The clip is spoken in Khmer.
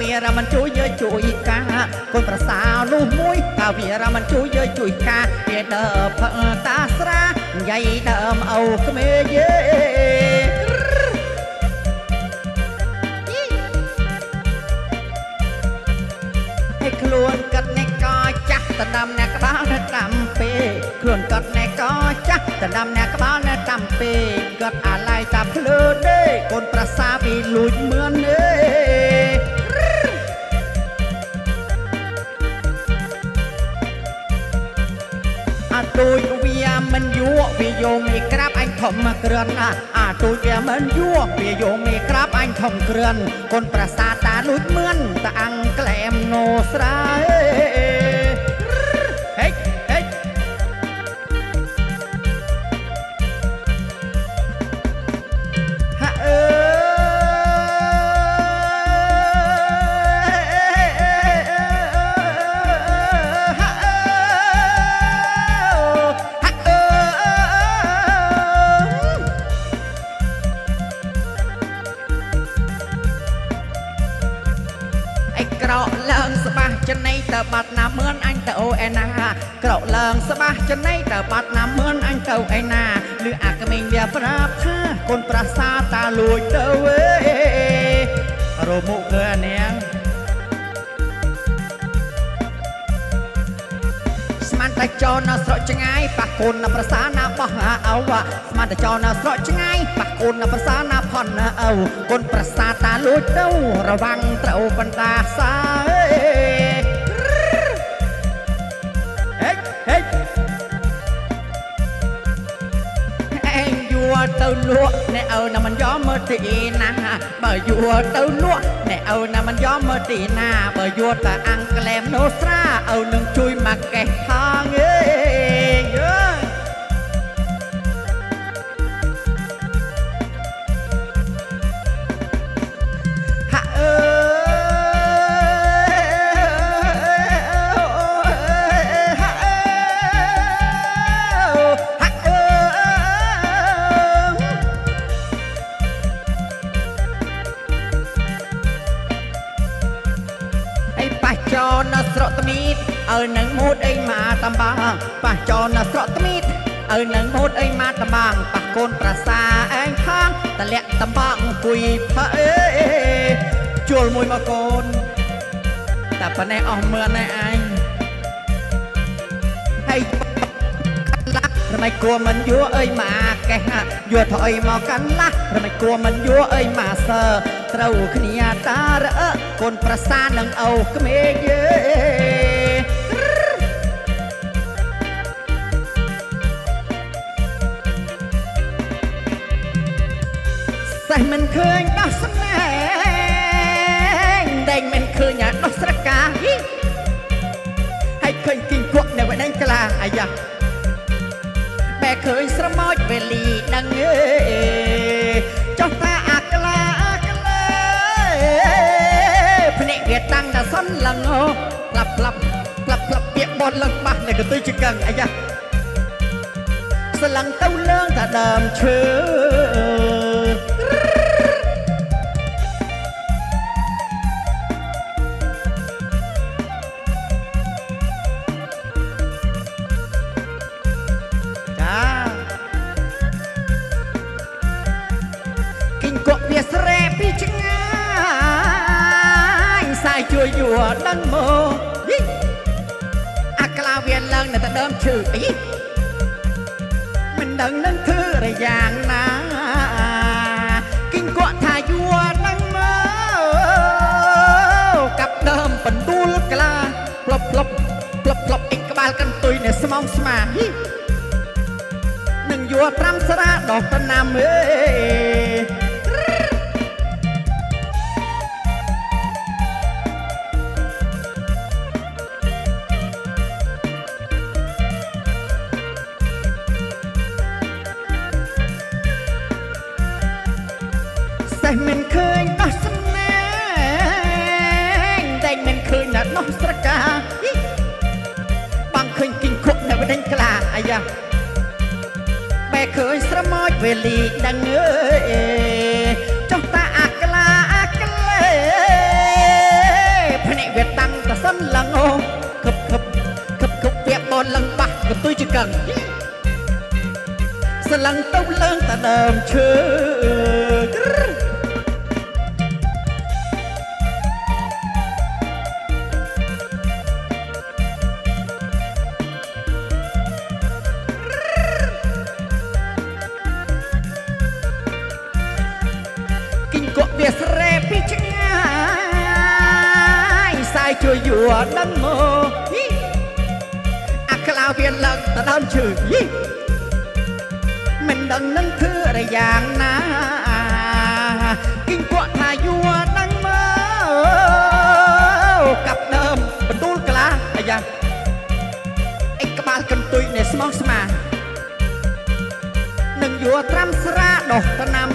វារមិនជួយកាកូនប្រសានោះមួយកាវារមិនជួយកាវាដើផឹកតាស្រាយាយដើមអូក្មេយេให้ខ្លួនកាត់អ្នកក៏ចាស់តដាំអ្នកក្បាលនៅតាមពេខ្លួនកាត់អ្នកក៏ចាស់តដាំអ្នកក្បាលនៅតាមពេកាត់អាឡ័យតាភ្លើទេកូនប្រសាពីលួចមឿនទេអាទូចវាមិនយួវាយកមីក្រាបអញធំក្រឿនអាទូចវាមិនយួវាយកមីក្រាបអញធំក្រឿនកូនប្រសាតាលួចមឿនតាអង្ក្លែមណូស្រាហេក្រោកឡើងស្បះចំណៃតើបាត់ណាមឿនអញទៅអូឯណាក្រោកឡើងស្បះចំណៃតើបាត់ណាមឿនអញទៅឯណាឬអាក្មេងវាប្រាប់ថាកូនប្រសាតាលួចទៅរមុខគឺអានាងស្មានតែចោលនៅស្រកឆ្ងាយប៉ះកូននៅប្រសាណាបោះអោស្មានតែចោលនៅស្រកឆ្ងាយប៉ះកូននៅប្រសាណាផនអោកូនប្រសាតាលួចទៅរវាំងត្រូវបណ្ដាសាឯងយួរទៅលក់អ្នកអើណាមិនយอมមើលទីណាបើយួរទៅលក់អ្នកអើណាមិនយอมមើលទីណាបើយួរតែអង្ក្លែមណូស្រាអើនឹងជួយមកកេះថងចោណាស្រកត្មៀតឲ្យនឹងមូតអីមកតំបាំងប៉ះចោណាស្រកត្មៀតឲ្យនឹងមូតអីមកតំបាំងប៉ះកូនប្រសាឯងខាងតលាក់តំបាំងអង្គុយផើជួលមួយមកកូនតែប៉ុណ្ណេះអស់មឿនឯងហើយឡាស់រំៃគួរមិនយួរអើយមកកេះយួរថយមកកាន់ឡាស់រំៃគួរមិនយួរអើយមកសើត្រូវគ្នាតារអកូនប្រសានឹងអូក្មេងយេសេះមិនឃើញដោះស្នេហ៍តែមិនឃើញដោះស្រកាហើយឃើញគីងគក់នៅវដេញក្លាអាយ៉ាបែឃើញស្រមោចវេលីដឹងចុះតាអាក្លាភ្នាក់វាតាំងតែសន្លឹងផ្លាប់ពាកបត់ឡើងបាស់នៅកន្ទុយជកឹងអាយ៉ាស្លឹងទៅលើងតែដើមឈើស្រែពីឆ្ងាយសាយជួយយួរដឹងមកអាក្លាវាឡើងនៅតែដើមឈើអីមិនដឹងនឹងធ្វើរយ៉ាងណាគិញគក់ថាយួរដឹងមកកាប់ដើមបន្ទូលក្លាផ្លប់អីក្បាលកន្ទុយនៅស្មងស្មានឹងយួរត្រាំស្រាដោះតំណាំតែមិនឃើញដោះស្នេហ៍តែមិនឃើញដោះស្រកាបងឃើញគិញខុកនៅវដេញក្លាអាយ៉ាបែឃើញស្រមោចវេលីដឹងចុះតាអាក្លា នឡើងអូខឹបខឹបខឹបខឹបវាបនឡើងបាក់កទុយជាកឹងសលឹងទៅឡើងតដើមឈើគិញកក់វាស្រែពីឆ្ងាយសាយជួយយួរដឹងមកអាក្លាវាឡើងតដើមឈើមិនដឹងនឹងធ្វើอะไรយ៉ាងណាគិញកក់ថាយួរដឹងមកកាប់ដើមបន្ទូលក្លាអាយ៉ាអីក្បាលកន្ទុយនៃស្មោះស្មានឹងយួរត្រាំស្រាដោះតំណាំ